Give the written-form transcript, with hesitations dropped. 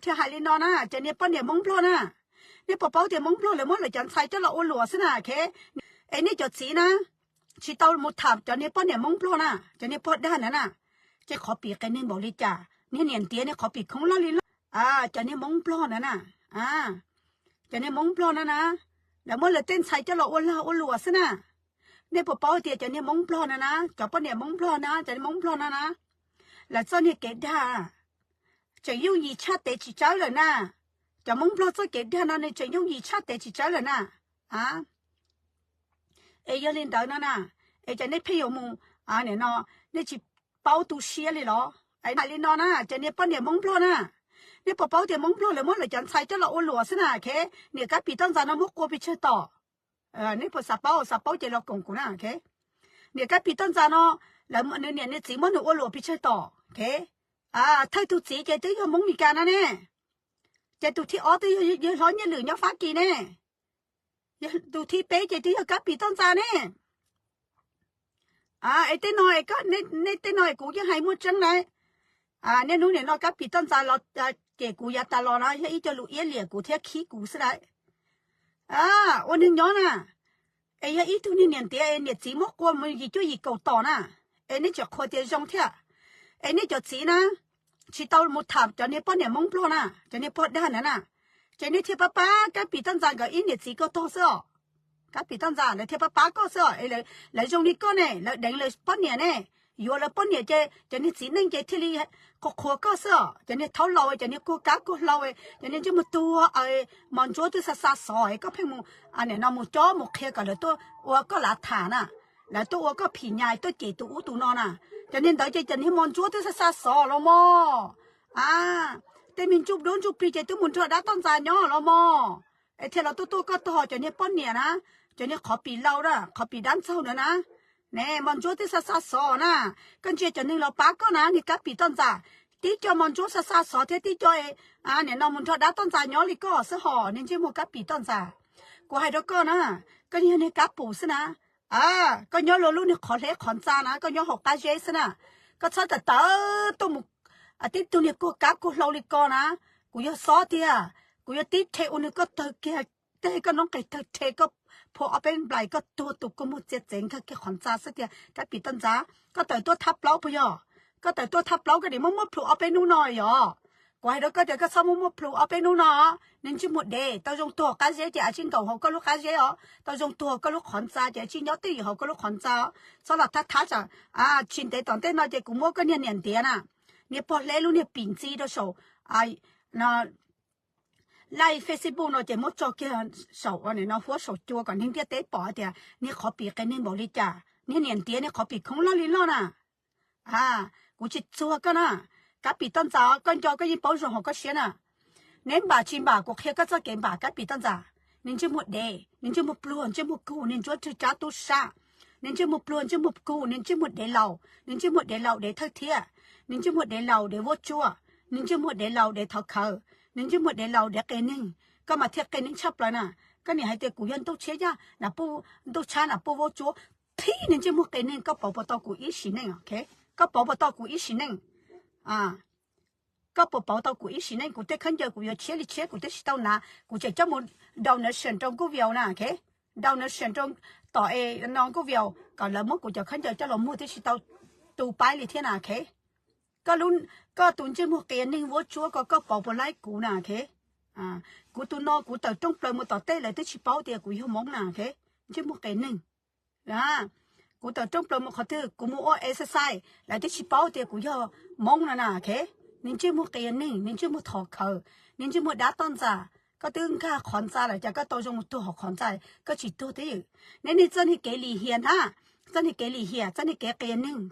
ที่หายลินอนะจะเนี่ยป้อนเนี่ยมงพลนะเนี่ยปอเดี๋ยวมงพลเลยมั้งเลยจันใส่เจ้าเราอ้วนหลัวสินะเคไอ้นี่จดสีนะชีเตาหมดถามจะเนี่ยป้อนเนี่ยมงพลนะจะเนี่ยป้อนด้านนั้นน่ะจะขอปีกันนี่บอกเลยจ้าเนี่ยเนียนเตี้ยเนี่ยขอปีของเราลินจะเนี่ยมงพลนะน่ะจะเนี่ยมงพลนะแล้วมั้งเลยเต้นใส่เจ้าเราอ้วนหลัวสินะเนี่ยปอเดี๋ยวจะเนี่ยมงพลนะจะป้อนเนี่ยมงพลนะจะเนี่ยมงพลนะแล้วตอนนี้เกิดได้จะยุ่งยีชาเตจิเจ้าเลยนะจะมงพลจะเกิดได้นั่นจะยุ่งยีชาเตจิเจ้าเลยนะเอยลินดาวนั่นน่ะเอจะเนี่ยพี่ยมูเนี่ยเนาะเนี่ยจีเป้าตูเชียเลยเหรอไอ้ลินนอนะจะเนี่ยป้อนเนี่ยมงพลนะเนี่ยปอเดี๋ยวมงพลเลยมั้งเลยจันใส่เจ้าเราอ้วนหลัวสินะเคเนี่ยก็ปีตั้งใจนะมุกกลัวไปเชื่อต่อเนี่ยพอสับเป้าจะเรากงกูนะเคเนี่ยก็ปีตั้งใจเนาะแล้วเนี่ยจีมันหนูอ้วนหลัวไปเชื่อต่อเคถ้าตัวจีเจตัวยังมงมีการนะเนี่ยเจตัวที่ตัวยังร้อนยังเหลือยังฟ้ากีเนี่ยตัวที่เป๊ะเจตัวยังกับปีต้นจาเนี่ยไอ้เต้หน่อยก็เนี่ยเต้หน่อยกูยังให้หมดจังเลยเนี่ยนู้นเนี่ยนอกับปีต้นจาเราเจกูยาตาลอนะยังอีจะลุยเหลี่ยกูเทียขี้กูสิได้วันนึงย้อนน่ะไอ้ยังอีตัวนี้เนี่ยเตี้ยเนี่ยจีมกกว่ามันยิ่งจะยิ่งเก่าต่อน่ะไอ้นี่จะคอยเดียวจงเทียไอ้นี่จะจีนะชีเตาหมดถามจะเนี่ยป้อนเนี่ยมงพลนะจะเนี่ยป้อนด้านนั้นน่ะจะเนี่ยเทียบป้ากับปีตั้งใจกับอินเนี่ยจีก็โตเสียกับปีตั้งใจแล้วเทียบป้าก็เสียไอ้เลยจงนี้ก็เนี่ยแล้วเด็กเลยป้อนเนี่ยอยู่แล้วป้อนเนี่ยจะเนี่ยจีนึงจะที่ลีก็ขวก็เสียจะเนี่ยเท่าเราจะเนี่ยกูกักกูเราจะเนี่ยจะมาตัวมันจ้วตัวซาสอยก็เพิ่งมึงเนี่ยน้องมึงจ้อมึงเคกันเลยตัวว่าก็หลักฐานน่ะแล้วตัวว่าก็ผีใหญ่ตัวเจ๋ตัวอู้ตัวนอนน่ะจะเนี่ยเดี๋ยวจะเนี่ยมันจ้วตัวซาสอแล้วมั้งแต่มินจุบโดนจุบปีเจตัวมุนเธอได้ต้นใจเนาะแล้วมั้งไอ้เธอเราตัวก็ต่อจะเนี่ยป้อนเนี่ยนะจะเนี่ยขอปีเราละขอปีด้านเศร้านะเนี่ยมันจ้วตัวซาสอนะกันเจจะเนี่ยเราปากก็นะนี่กับปีต้นใจที่จะมันจ้วซาสอที่จะเนี่ยน้องมุนเธอได้ต้นใจเนาะลิก็เสียห่อเนี่ยจะมัวกับปีต้นใจกูให้ดอกก็นะก็เนี่ยกับปู่สินะก็ย้อนลูกเนี่ยขอเล็กขอนจานะก็ย้อนหกตาเจสนะก็ชอบแต่ตัวมุกที่ตัวเนี่ยกูกับกูเราลิกนะกูยอซอเดียกูยอติเทอุนก็เตะเกเตะก็น้องเกเทก็พอเอาเป็นใบก็ตัวตุกก็มุดเจ็ดเจ๋งก็แค่ขอนจาสักเดียก็ปีต้นจ้าก็แต่ตัวทับเล้าไปย่อก็แต่ตัวทับเล้าก็เดี๋ยวมั่วพลูเอาไปนู่นหน่อยย่อกว่าเดี๋ยวก็เดี๋ยวก็ซ้ำมั่วพลูเอาไปนู่นเนาะนั่นชิหมดเดย์ตัวจงตัวกันเสียเจ้าชิ้นเก่าเขาก็ลูกกันเสียตัวจงตัวก็ลูกขอนจ้าเจ้าชิ้นยอดตีเขาก็ลูกขอนจ้าสำหรับถ้าจะชิ้นเดย์ตอนเต้นมาเจ้ากูมั่วก็เนี่ยเดียนะเนี่ยพอเล่ลูเนี่ยปิ่นจี的时候那来 Facebook 呢就冇做嘅手呢火手做個你啲得薄啲你可比跟你冇理咋你年底你可比空了你了呢我去做個呢隔壁當早跟着個一保守好個些呢你把錢吧我開個做給吧隔壁當早你就冇得你就冇不你就冇夠你做就加多啥你就冇不你就冇夠你就冇得老你就冇得老得特貼你就冇得老得我做你就冇得老得討口你就冇得老得給你ก็มาเทียบกันนี่ชับเลยนะก็เนี่ยให้เด็กกูยันต้องเชียร์นะปูต้องช้านะปูว่าจัวที่นี่จะมั่วกันนี่ก็ปอบต่อกูอีสิเนี่ยโอเคก็ปอบต่อกูอีสิเนี่ยก็ปอบต่อกูอีสิเนี่ยกูจะขึ้นเจอกูจะเชียร์กูจะสิต้องนะกูจะจะมั่วดาวน์เสียงตรงกูวิวนะโอเคดาวน์เสียงตรงต่อน้องกูวิวก็แล้วมั่วกูจะขึ้นเจอจะเรามั่วที่สิต้องตูไปเลยที่น่ะโอเคก็ลุ้นก็ตุนจะมั่วกันนี่ว่าจัวก็ปอบไล่กูนะโอเคกูตัวนอกูต่อจ้องเปลือยมาต่อเต้เลยที่ชิเป้าเดียกูยังมองหนาแค่ชิมุกเก่งหนึ่งกูต่อจ้องเปลือยมาขอถือกูมัวเอสไซแล้วที่ชิเป้าเดียกูยังมองหนาแค่นิ่งชิมุกเก่งหนึ่งนิ่งชิมุกถอดเขานิ่งชิมุกด่าต้นจ่าก็ตึงข้าขอนจ่าเลยจะก็ตัวจงตัวหอกขอนจ่าก็ชิตัวเดียวนี่นี่เจ้านี่เกลี่เฮียน真係幾厲害啊！真係幾個人